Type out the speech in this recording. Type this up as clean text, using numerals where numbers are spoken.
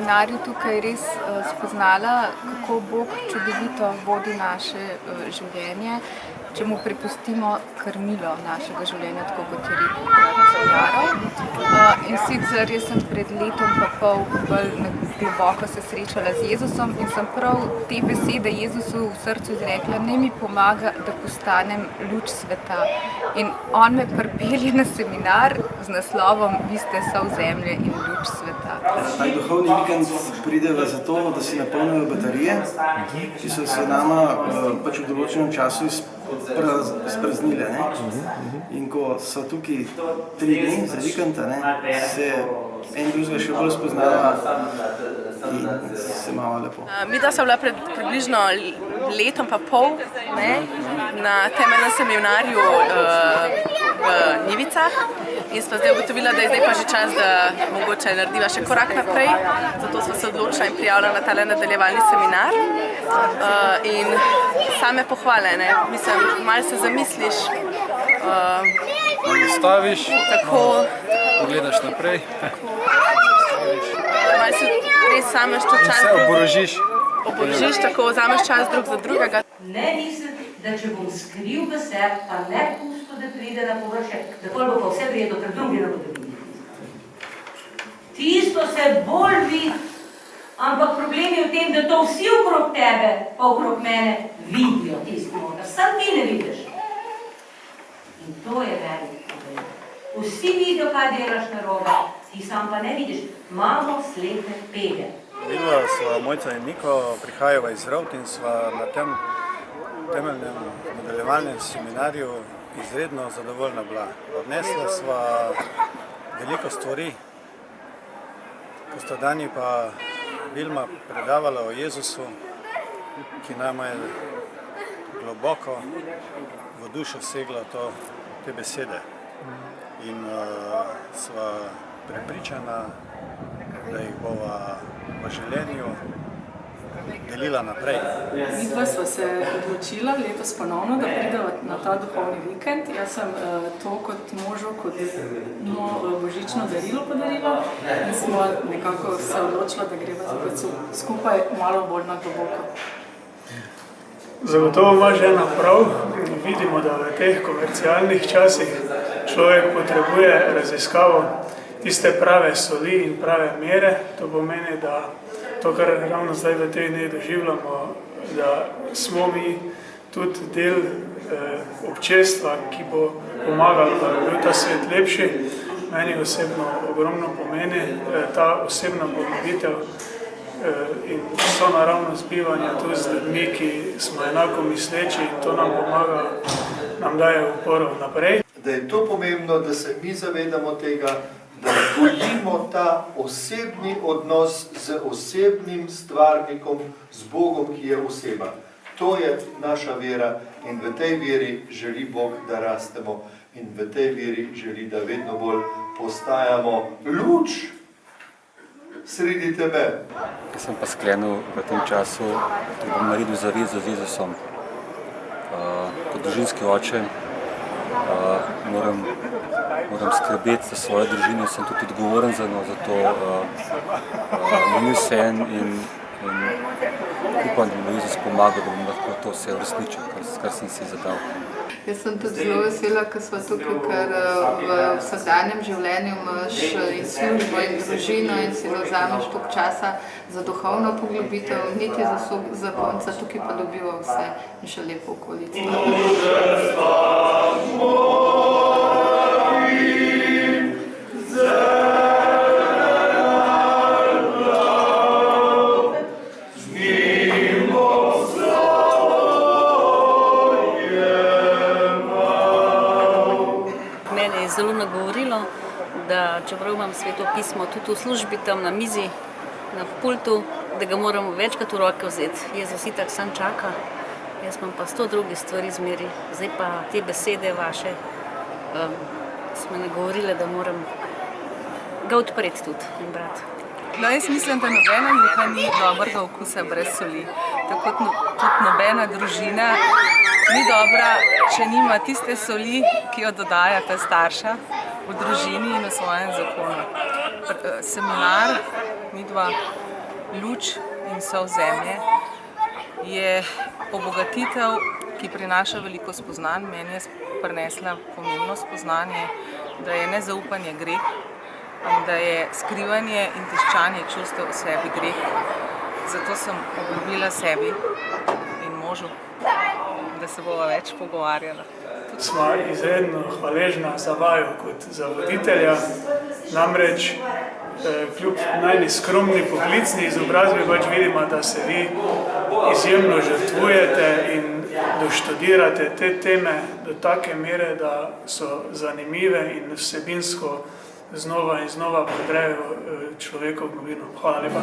seminarju tukaj res spoznala, kako Bog čudovito vodi naše življenje, če mu prepustimo krmilo našega življenja, tako kot je rekel Jaro. In sicer jaz sem pred letom pa pol bolj globoko se srečala z Jezusom in sem prav te besede Jezusu v srcu izrekla, naj mi pomaga, da postanem luč sveta. In on me pripelje na seminar z naslovom Vi ste sol zemlje in luč sveta. Taj duhovni vikend prideva zato, da si napolnijo baterije, ki so se nama pač v določenem času izpraznile. In ko so tukaj 3 dni za vikend, se en drugega še bolj spoznava in se malo lepo. Midva sva bila pred približno letom pa pol na temeljnem seminarju v Njivicah in sva zdaj ugotovila, da je zdaj pa že čas, da mogoče narediva še korak naprej. Zato sva se odločila in prijavila na tale nadaljevalni seminar. In same pohvale, mislim, malo se zamisliš. Staviš, pogledaš naprej. Malo si res sameš to čas. Se oborožiš. Oborožiš, tako vzameš čas drug za drugega. Ne misliti, da če bom skril v sebi, pa ne pusto, da pride na površje, da pol bo pa vse vredo, ker drugi ne bodo videli. Tisto se bolj vidi, ampak problem je v tem, da to vsi okrog tebe, pa okrog mene vidijo tisti noter. Sam ti ne vidiš. In to je velik problem. Vsi vidijo, kaj delaš narobe, ti sam pa ne vidiš. Imamo slepe pege. Videla sva Mojca in Niko, prihajava iz Rovt in sva na tem temeljnem nadaljevalnem seminarju izredno zadovoljna bila. Odnesla sva veliko stvari, po stradanji pa Vilma predavala o Jezusu, ki nama je globoko v dušo segla te besede. In sva prepričana, da jih bova v življenju delila naprej. Midva sva se odločila letos ponovno, da prideva na ta duhovni vikend. Jaz sem to kot možu, kot božično darilo podarila in smo nekako se odločila, da greva zopet skupaj malo bolj na globoko. Zagotovo ima žena prav. Vidimo, da v teh komercialnih časih človek potrebuje raziskavo tiste prave soli in prave mere. To pomeni, da to, kar ravno zdaj v teh dneh doživljamo, da smo mi tudi del občestva, ki bo pomagalo, da bi bil ta svet lepši. Meni osebno ogromno pomeni ta osebna poglobitev in sonaravno zbivanje tudi z ljudmi, ki smo enako misleči in to nam pomaga, nam daje uporo naprej. Da je to pomembno, da se mi zavedamo tega, da gojimo ta osebni odnos z osebnim stvarnikom, z Bogom, ki je oseba. To je naša vera in v tej veri želi Bog, da rastemo in v tej veri želi, da vedno bolj postajamo luč sredi tebe. Jaz sem pa sklenil v tem času, da bom naredil zavezo z Jezusom. Kot družinski oče moram skrbeti za svojo družino, sem tudi odgovoren za njo, zato mi vseeno in upam, da mi bo Jezus pomagal, da bom lahko to vse uresničil, kar sem si zadal. Jaz sem tudi zelo vesela, ker smo tukaj, ker v vsakdanjem življenju imaš in službo in družino in si vzameš toliko časa za duhovno poglobitev, niti za zakonca, tukaj pa dobiva vse in še lepo okolico. Zelo nagovorilo, da čeprav imam Sveto pismo tudi v službi tam na mizi, na pultu, da ga moramo večkrat v roke vzeti. Jezus itak sam čaka, jaz imam pa 100 drugih stvari zmeri. Zdaj pa te besede vaše smo nagovorile, da moram ga odpreti tudi in brati. No, jaz mislim, da nobena juha ni dobrega okusa brez soli. Tako tudi nobena družina ni dobra, če nima tiste soli, ki jo dodajata starša v družini in v svojem zakonu. Seminar, midva luč in sol zemlje, je obogatitev, ki prinaša veliko spoznanj. Meni je prinesla pomembno spoznanje, da je nezaupanje greh in da je skrivanje in tiščanje čustev v sebi greh. Zato sem obljubila sebi in možu, da se bova več pogovarjala. Sva izredno hvaležna za vaju kot za voditelja, namreč kljub najni skromni poklicni izobrazbi pač vidimo, da se vi izjemno žrtvujete in doštudirate te teme do take mere, da so zanimive in vsebinsko znova in znova podrejo človekov globino. Hvala lepa.